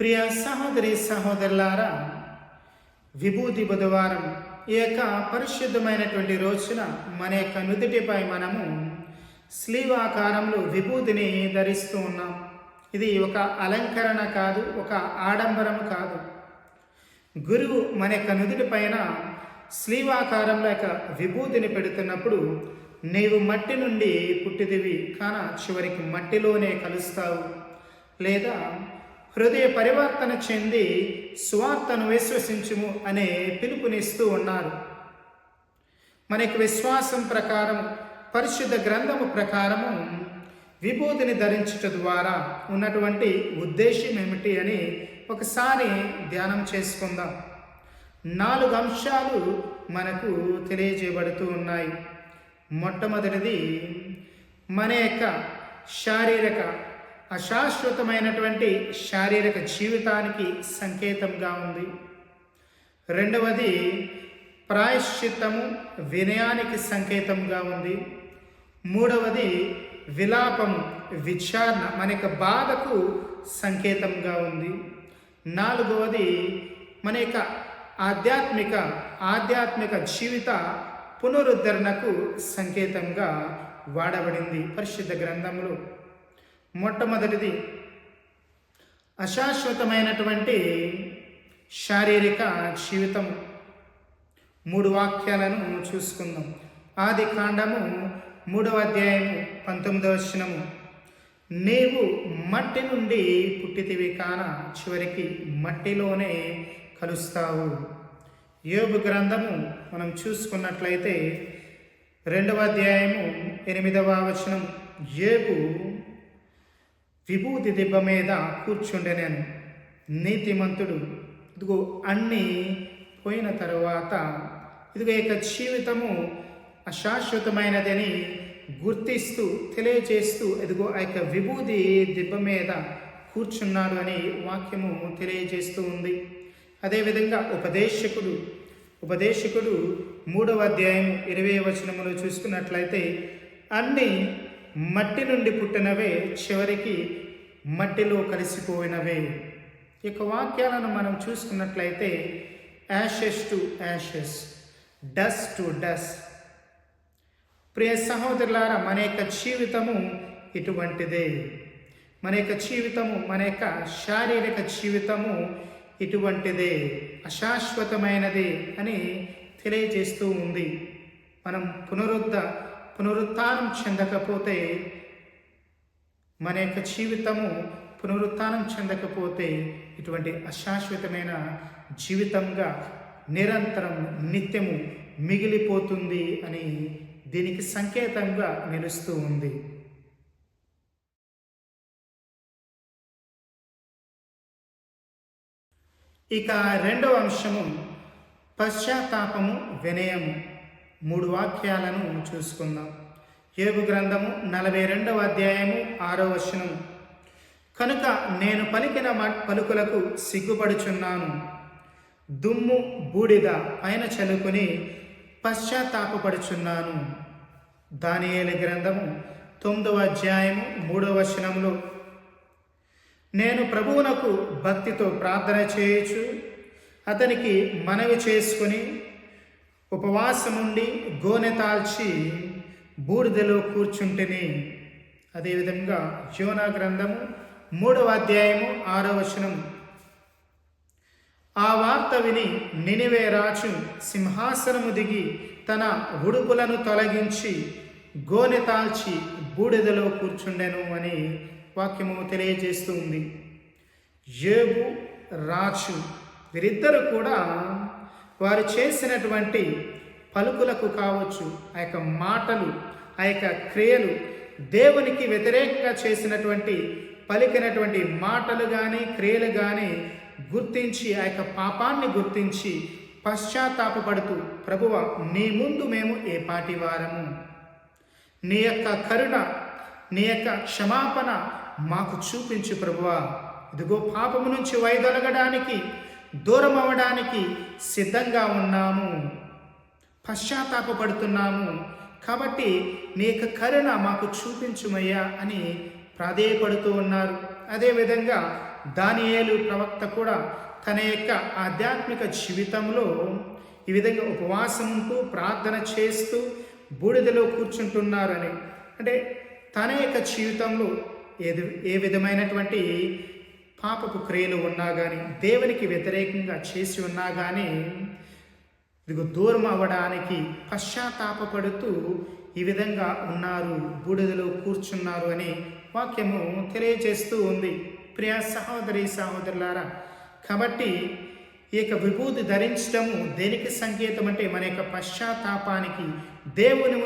ప్రియ సహోదరి సహోదరులారా, విభూతి బుధవారం ఈ యొక్క పరిశుద్ధమైనటువంటి రోజున మన యొక్క నుదుటిపై మనము స్లీవాకారంలో విభూతిని ధరిస్తూ ఉన్నాం. ఇది ఒక అలంకరణ కాదు, ఒక ఆడంబరం కాదు. గురువు మన యొక్క నుదుటి పైన స్లీవాకారంలో యొక్క విభూతిని పెడుతున్నప్పుడు నీవు మట్టి నుండి పుట్టిదివి కాన చివరికి మట్టిలోనే కలుస్తావు, లేదా హృదయ పరివర్తన చెంది సువార్తను విశ్వసించుము అనే పిలుపునిస్తూ ఉన్నారు. మనకి విశ్వాసం ప్రకారం, పరిశుద్ధ గ్రంథము ప్రకారము విభూతిని ధరించుట ద్వారా ఉన్నటువంటి ఉద్దేశం ఏమిటి అని ఒకసారి ధ్యానం చేసుకుందాం. 4 అంశాలు మనకు తెలియజేయబడుతూ ఉన్నాయి. మొట్టమొదటిది మన యొక్క శారీరక అశాశ్వతమైనటువంటి శారీరక జీవితానికి సంకేతంగా ఉంది. రెండవది ప్రాయశ్చిత్తము, వినయానికి సంకేతంగా ఉంది. మూడవది విలాపము, విచారణ, మన యొక్క బాధకు సంకేతంగా ఉంది. నాలుగవది మన యొక్క ఆధ్యాత్మిక జీవిత పునరుద్ధరణకు సంకేతంగా వాడబడింది పరిశుద్ధ గ్రంథంలో. మొట్టమొదటిది అశాశ్వతమైనటువంటి శారీరక జీవితం. 3 వాక్యాలను చూసుకుందాం. ఆది కాండము 3వ అధ్యాయము 19వ వచనము, నీవు మట్టి నుండి పుట్టితివి కాన చివరికి మట్టిలోనే కలుస్తావు. యోబు గ్రంథము మనం చూసుకున్నట్లయితే 2వ అధ్యాయము 8వ వచనం, యోబు విభూతి దిబ్బ మీద కూర్చుండెనెను, నీతిమంతుడు ఇదిగో అన్నీ పోయిన తరువాత ఇదిగో యొక్క జీవితము అశాశ్వతమైనదని గుర్తిస్తూ తెలియజేస్తూ ఇదిగో ఆ యొక్క విభూతి దిబ్బ మీద కూర్చున్నాడు అని వాక్యము తెలియజేస్తూ ఉంది. అదేవిధంగా ఉపదేశకుడు 3వ అధ్యాయం 20వ వచనములో చూసుకున్నట్లయితే అన్నీ మట్టి నుండి పుట్టినవే, చివరికి మట్టిలో కలిసిపోయినవే. ఈ యొక్క వాక్యాలను మనం చూసుకున్నట్లయితే ashes to ashes, dust to dust. ప్రియ సహోదరులారా, మన యొక్క జీవితము ఇటువంటిదే. మన యొక్క జీవితము, మన యొక్క శారీరక జీవితము ఇటువంటిదే, అశాశ్వతమైనది అని తెలియజేస్తూ ఉంది. మనం పునరుత్థానం చెందకపోతే, మన యొక్క జీవితము పునరుత్థానం చెందకపోతే ఇటువంటి అశాశ్వతమైన జీవితంగా నిరంతరం నిత్యము మిగిలిపోతుంది అని దీనికి సంకేతంగా నిలుస్తూ ఉంది. ఇక 2వ అంశము పశ్చాత్తాపము, వినయము. 3 వాక్యాలను చూసుకుందాం. యోబు గ్రంథము 42వ అధ్యాయము 6వ వచనం, కనుక నేను పలికిన పలుకులకు సిగ్గుపడుచున్నాను, దుమ్ము బూడిద పైన చలుకుని పశ్చాత్తాపపడుచున్నాను. దానియేలు గ్రంథము 9వ అధ్యాయము 3వ వచనంలో, నేను ప్రభువునకు భక్తితో ప్రార్థన చేయొచ్చు, అతనికి మనవి చేసుకుని ఉపవాసముండి గోనె తాల్చి బూడిదలో కూర్చుంటిని. అదేవిధంగా యోనా గ్రంథము 3వ అధ్యాయము 6వ వచనం, ఆ వార్త విని నినివే రాజు సింహాసనము దిగి తన ఉడుపులను తొలగించి గోనె తాల్చి బూడిదలో కూర్చుండెను అని వాక్యము తెలియజేస్తూ ఉంది. యోబు, రాజు వీరిద్దరూ కూడా వారు చేసినటువంటి పలుకులకు కావచ్చు, ఆ యొక్క మాటలు, ఆ యొక్క క్రియలు, దేవునికి వ్యతిరేకంగా చేసినటువంటి పలికినటువంటి మాటలు కానీ క్రియలు కానీ గుర్తించి, ఆ యొక్క పాపాన్ని గుర్తించి పశ్చాత్తాపపడుతూ, ప్రభువా నీ ముందు మేము ఏ పాటి వారము, నీ యొక్క కరుణ, నీ యొక్క క్షమాపణ మాకు చూపించు ప్రభువా, ఇదిగో పాపము నుంచి వైదొలగడానికి, దూరం అవ్వడానికి సిద్ధంగా ఉన్నాము, పశ్చాత్తాపపడుతున్నాము, కాబట్టి నీ యొక్క కరుణ మాకు చూపించుమయ్యా అని ప్రాధేయపడుతూ ఉన్నారు. అదేవిధంగా దానియేలు ప్రవక్త కూడా తన యొక్క ఆధ్యాత్మిక జీవితంలో ఈ విధంగా ఉపవాసం ఉంటూ ప్రార్థన చేస్తూ బూడిదలో కూర్చుంటున్నారని, అంటే తన యొక్క జీవితంలో ఏ విధమైనటువంటి పాపపు క్రియలు ఉన్నా కానీ, దేవునికి వ్యతిరేకంగా చేసి ఉన్నా కానీ ఇదిగో దూరం అవ్వడానికి పశ్చాత్తాపడుతూ ఈ విధంగా ఉన్నారు, బూడిదలో కూర్చున్నారు అని వాక్యము తెలియజేస్తూ ఉంది. ప్రియ సహోదరి సహోదరులారా, కాబట్టి ఈ యొక్క విభూతి ధరించడము దేనికి సంకేతం అంటే మన యొక్క పశ్చాత్తాపానికి, దేవుని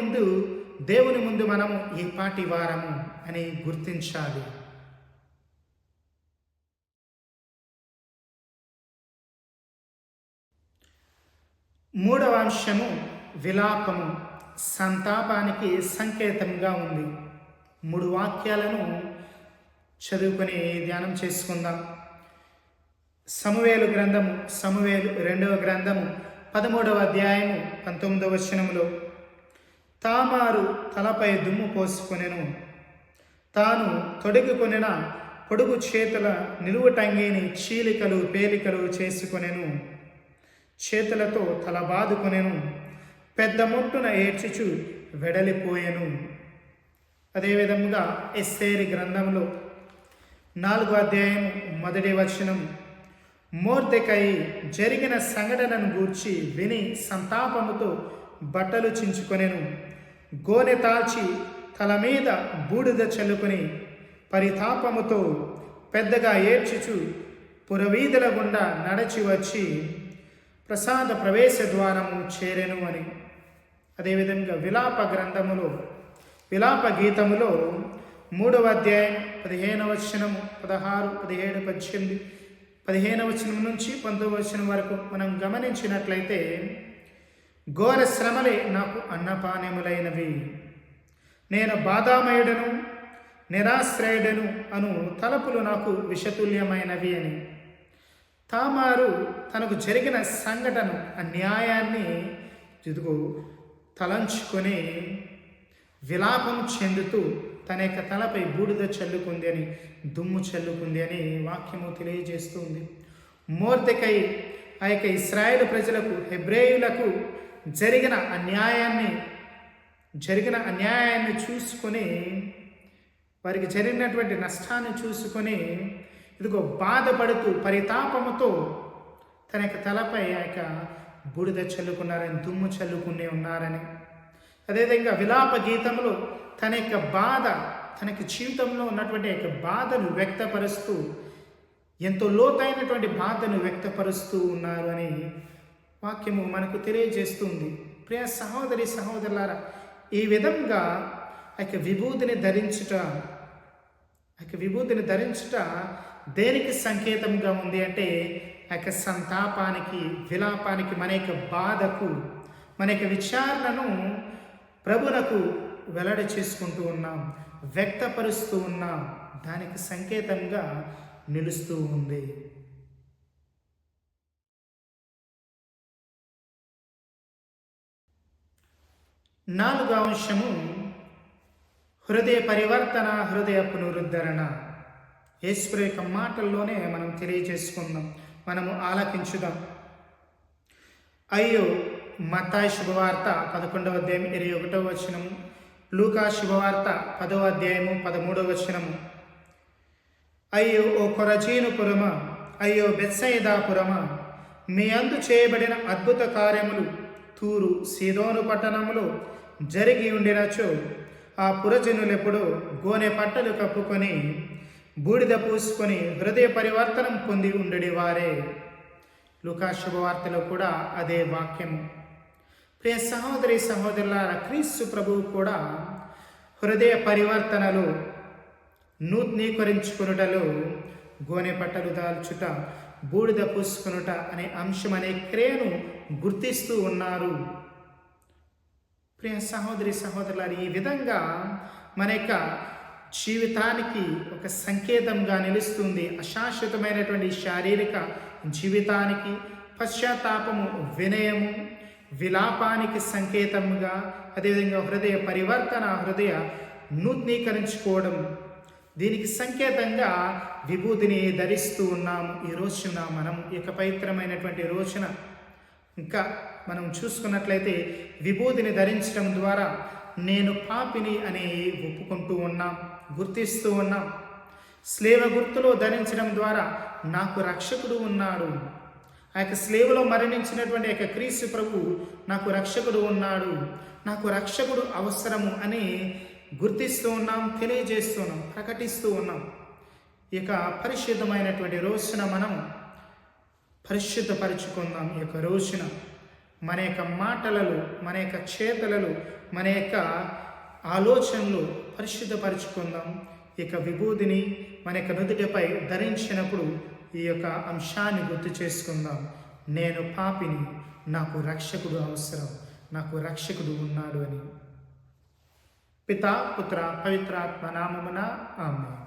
ముందు మనము ఏ పాటి వారము అని గుర్తించాలి. మూడవ అంశము విలాపము సంతాపానికి సంకేతంగా ఉంది. 3 వాక్యాలను చదువుకొని ధ్యానం చేసుకుందాం. సమూయేలు 2వ గ్రంథము 13వ అధ్యాయము 19వ వచనములో, తామారు తలపై దుమ్ము పోసుకొనెను, తాను తొడుగుకొనిన పొడుగు చేతుల నిలువుటంగిని చీలికలు పేలికలు చేసుకొనెను, చేతులతో తల బాదుకొనెను, పెద్ద మొట్టున ఏడ్చుచు వెడలిపోయెను. అదేవిధంగా ఎస్తేరు గ్రంథంలో 4వ అధ్యాయం 1వ వచనం, మొర్దెకై జరిగిన సంఘటనను గూర్చి విని సంతాపముతో బట్టలు చించుకొనెను, గోనె తాల్చి తల మీద బూడిద చల్లుకొని పరితాపముతో పెద్దగా ఏడ్చుచు పురవీధుల గుండా నడచి వచ్చి ప్రసాద ప్రవేశ ద్వారము చేరెను అని. అదేవిధంగా విలాప గీతములో 3వ అధ్యాయం 15వ వచనము 16, 17, 18, 15వ వచనం నుంచి 19వ వచనం వరకు మనం గమనించినట్లయితే, ఘోర శ్రమలే నాకు అన్నపానములైనవి, నేను బాధామయుడను నిరాశ్రయుడను అను తలపులు నాకు విషతుల్యమైనవి అని. తామారు తనకు జరిగిన సంఘటన అన్యాయాన్ని తలంచుకొని విలాపం చెందుతూ తన యొక్క తలపై బూడిద చల్లుకుంది అని, దుమ్ము చల్లుకుంది అని వాక్యము తెలియజేస్తుంది. మొర్దెకై ఆ యొక్క ఇశ్రాయేలు ప్రజలకు, హెబ్రేయులకు జరిగిన అన్యాయాన్ని చూసుకొని, వారికి జరిగినటువంటి నష్టాన్ని చూసుకొని ఇదిగో బాధపడుతూ పరితాపముతో తన యొక్క తలపై ఆ యొక్క బూడిద చల్లుకున్నారని, దుమ్ము చల్లుకునే ఉన్నారని. అదేవిధంగా విలాప గీతంలో తన యొక్క బాధ, తనకి జీవితంలో ఉన్నటువంటి యొక్క బాధను వ్యక్తపరుస్తూ, ఎంతో లోతైనటువంటి బాధను వ్యక్తపరుస్తూ ఉన్నారు అని వాక్యము మనకు తెలియజేస్తుంది. ప్రియ సహోదరి సహోదరులారా, ఈ విధంగా ఆ యొక్క విభూతిని ధరించుట దేనికి సంకేతంగా ఉంది అంటే, ఆ యొక్క సంతాపానికి, విలాపానికి, మన యొక్క బాధకు, మన యొక్క విచారణను ప్రభునకు వెల్లడి చేసుకుంటూ ఉన్నాం, వ్యక్తపరుస్తూ ఉన్నాం, దానికి సంకేతంగా నిలుస్తూ ఉంది. నాలుగవ అంశము హృదయ పరివర్తన, హృదయ పునరుద్ధరణ. యేసు యొక్క మాటల్లోనే మనం తెలియజేసుకుందాం, మనము ఆలకించుదాం. అయ్యో, మత్తాయి శుభవార్త 11వ అధ్యాయం 21వ వచనము, లూకా శుభవార్త 10వ అధ్యాయము 13వ వచనము. అయ్యో ఓ కొరజీను పురమా, అయ్యో బెత్సయిదా పురమా, మీ అందు చేయబడిన అద్భుత కార్యములు తూరు సీదోను పట్టణములో జరిగి ఉండినచో ఆ పురజనులెప్పుడో గోనె పట్టలు కప్పుకొని బూడిద పూసుకొని హృదయ పరివర్తనం పొంది ఉండడి వారే. లూకా శుభవార్తలో కూడా అదే వాక్యము. ప్రియ సహోదరి సహోదరులారా, క్రీస్తు ప్రభువు కూడా హృదయ పరివర్తనలో, నూతనీకరించుకొనుటలో గోనె పట్టలు దాల్చుట, బూడిద పూసుకొనుట అనే అంశం, అనే క్రియను గుర్తిస్తూ ఉన్నారు. ప్రియ సహోదరి సహోదరులారా, ఈ విధంగా మన యొక్క జీవితానికి ఒక సంకేతంగా నిలుస్తుంది. అశాశ్వతమైనటువంటి శారీరక జీవితానికి పశ్చాత్తాపము, వినయము, విలాపానికి సంకేతముగా, అదేవిధంగా హృదయ పరివర్తన, హృదయ నూతనీకరించుకోవడం, దీనికి సంకేతంగా విభూతిని ధరిస్తూ ఉన్నాము. ఈ రోజున మనం ఇక పవిత్రమైనటువంటి రోజున ఇంకా మనం చూసుకున్నట్లయితే విభూతిని ధరించడం ద్వారా నేను పాపిని అని ఒప్పుకుంటూ ఉన్నాం, గుర్తిస్తూ ఉన్నాం. స్లేవ గుర్తులో ధరించడం ద్వారా నాకు రక్షకుడు ఉన్నాడు, ఆ యొక్క స్లేవలో మరణించినటువంటి యొక్క క్రీస్తు ప్రభు నాకు రక్షకుడు ఉన్నాడు, నాకు రక్షకుడు అవసరము అని గుర్తిస్తూ ఉన్నాం, తెలియజేస్తున్నాం, ప్రకటిస్తూ ఉన్నాం. ఇక పరిశుద్ధమైనటువంటి రోజున మనం పరిశుద్ధపరుచుకుందాం. ఈ యొక్క రోజున మన యొక్క మాటలలో, మన యొక్క చేతలలో, మన యొక్క ఆలోచనలు పరిశుద్ధపరుచుకుందాం. ఇక విభూతిని మన యొక్క నుదుటిపై ధరించినప్పుడు ఈ యొక్క అంశాన్ని గుర్తు చేసుకుందాం. నేను పాపిని, నాకు రక్షకుడు అవసరం, నాకు రక్షకుడు ఉన్నాడు అని. పితా పుత్ర పవిత్రాత్మ నామమున ఆమేన్.